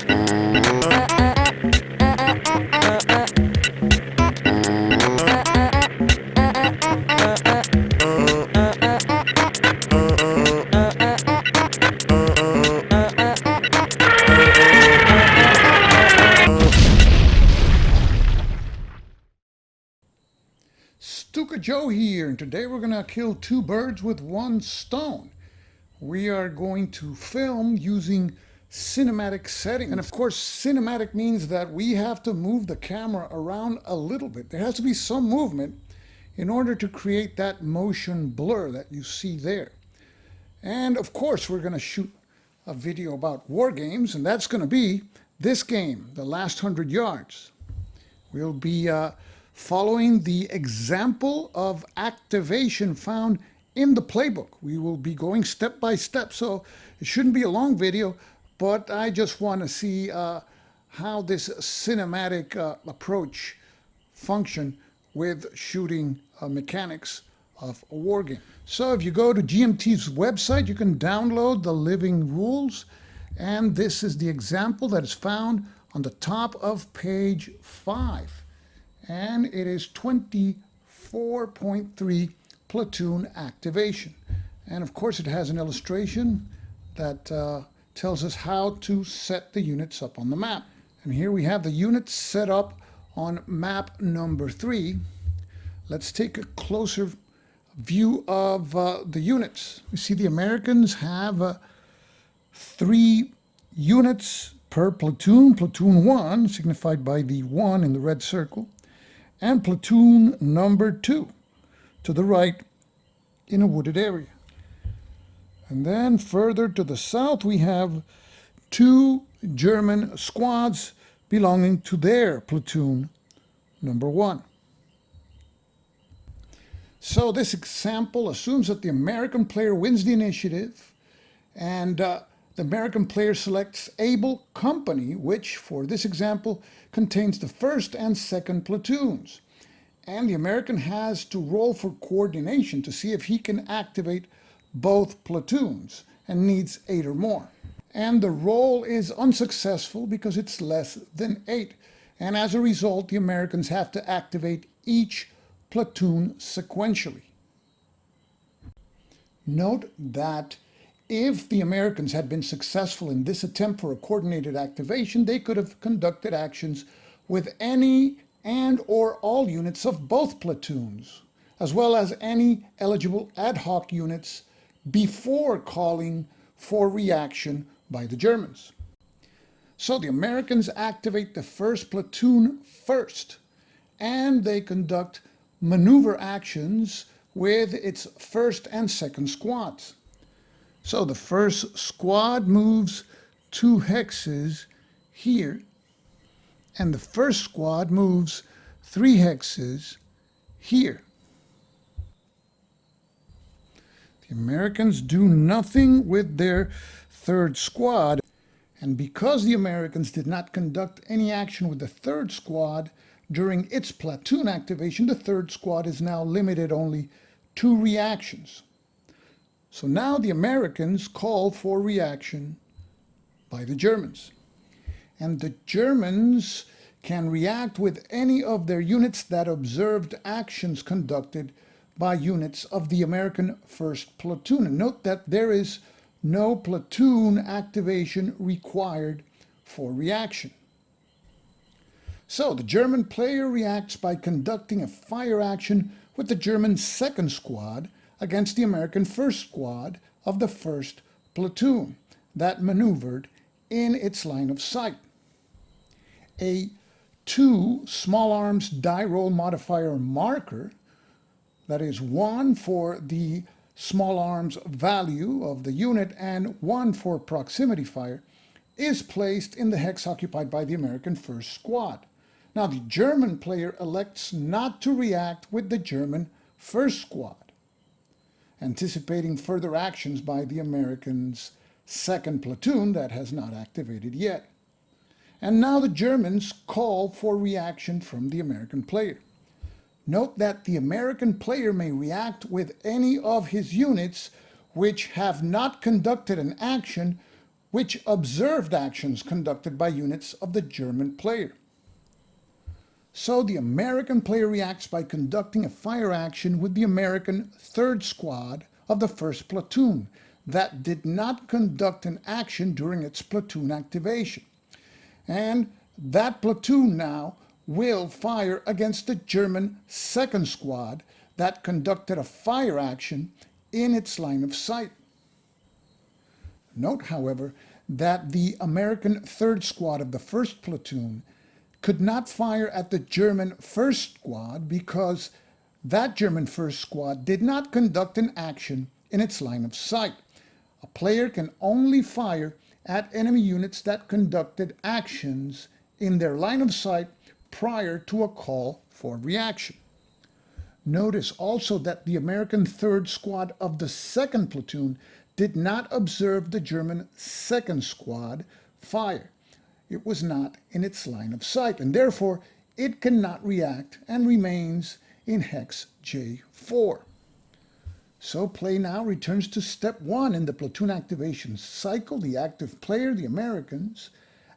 Stuka Joe here, and today we're going to kill two birds with one stone. We are going to film using cinematic settings. And of course, cinematic means that we have to move the camera around a little bit. There has to be some movement in order to create that motion blur that you see there. And of course, we're going to shoot a video about war games, and that's going to be this game, The Last 100 Yards. We'll be following the example of activation found in the playbook. We will be going step by step, so it shouldn't be a long video, but I just want to see how this cinematic approach function with shooting mechanics of a war game. So if you go to GMT's website, you can download the living rules, and this is the example that is found on the top of page 5. And it is 24.3 platoon activation. And of course it has an illustration that tells us how to set the units up on the map. And here we have the units set up on map number 3. Let's take a closer view of the units. We see the Americans have 3 units per platoon. Platoon 1, signified by the 1 in the red circle, and platoon number 2 to the right in a wooded area. And then further to the south we have 2 German squads belonging to their platoon number 1. So this example assumes that the American player wins the initiative, and the American player selects Able Company, which for this example contains the 1st and 2nd platoons. And the American has to roll for coordination to see if he can activate both platoons, and needs 8 or more. And the roll is unsuccessful because it's less than 8. And as a result, the Americans have to activate each platoon sequentially. Note that if the Americans had been successful in this attempt for a coordinated activation, they could have conducted actions with any and or all units of both platoons, as well as any eligible ad hoc units before calling for reaction by the Germans. So the Americans activate the 1st platoon first, and they conduct maneuver actions with its 1st and 2nd squads. So the 1st squad moves 2 hexes here, and the 1st squad moves 3 hexes here. The Americans do nothing with their 3rd squad, and because the Americans did not conduct any action with the 3rd squad during its platoon activation, the 3rd squad is now limited only to reactions. So now the Americans call for reaction by the Germans. And the Germans can react with any of their units that observed actions conducted by units of the American 1st platoon. And note that there is no platoon activation required for reaction. So the German player reacts by conducting a fire action with the German 2nd squad against the American 1st squad of the 1st platoon that maneuvered in its line of sight. A 2 small arms die roll modifier marker, that is 1 for the small arms value of the unit and 1 for proximity fire, is placed in the hex occupied by the American 1st squad. Now the German player elects not to react with the German 1st squad, anticipating further actions by the Americans' 2nd platoon that has not activated yet. And now the Germans call for reaction from the American player. Note that the American player may react with any of his units which have not conducted an action which observed actions conducted by units of the German player. So the American player reacts by conducting a fire action with the American third squad of the first platoon that did not conduct an action during its platoon activation. And that platoon now will fire against the German second squad that conducted a fire action in its line of sight. Note, however, that the American third squad of the first platoon could not fire at the German first squad because that German first squad did not conduct an action in its line of sight. A player can only fire at enemy units that conducted actions in their line of sight prior to a call for reaction. Notice also that the American third squad of the second platoon did not observe the German second squad fire. It was not in its line of sight, and therefore it cannot react and remains in hex J4. So play now returns to step 1 in the platoon activation cycle. The active player, the Americans,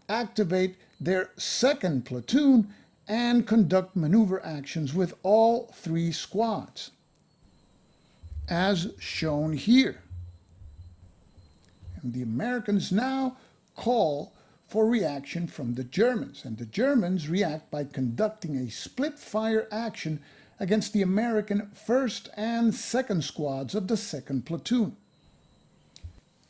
activate their second platoon and conduct maneuver actions with all 3 squads, as shown here. And the Americans now call for reaction from the Germans, and the Germans react by conducting a split fire action against the American first and second squads of the second platoon.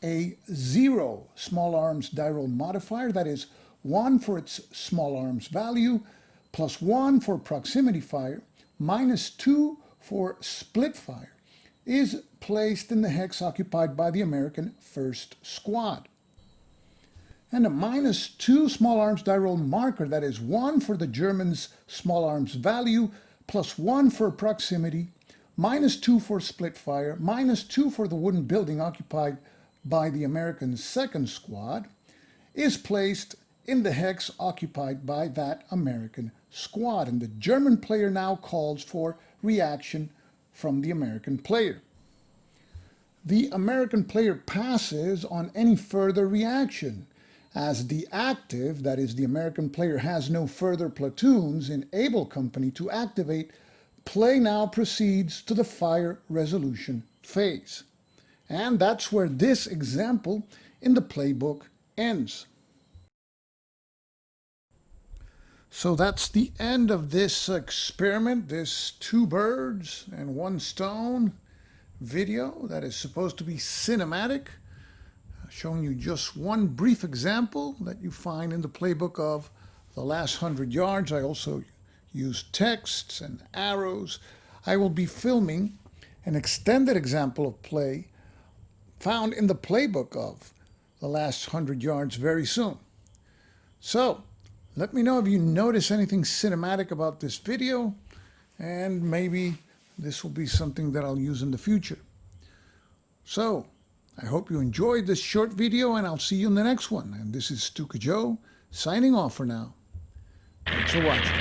A 0 small arms die roll modifier, that is 1 for its small arms value, plus 1 for proximity fire, minus 2 for split fire, is placed in the hex occupied by the American first squad. And a minus 2 small arms die roll marker, that is 1 for the Germans' small arms value, plus 1 for proximity, minus 2 for split fire, minus 2 for the wooden building occupied by the American second squad, is placed in the hex occupied by that American squad. And the German player now calls for reaction from the American player. The American player passes on any further reaction. As the active, that is the American player, has no further platoons in able company to activate, play now proceeds to the fire resolution phase. And that's where this example in the playbook ends. So that's the end of this experiment, this 2 birds and 1 stone video that is supposed to be cinematic, showing you just one brief example that you find in the playbook of the last 100 yards. I also use texts and arrows. I will be filming an extended example of play found in the playbook of the last 100 yards very soon. So let me know if you notice anything cinematic about this video, and maybe this will be something that I'll use in the future. So I hope you enjoyed this short video, and I'll see you in the next one. And this is Stuka Joe signing off for now. Thanks for watching.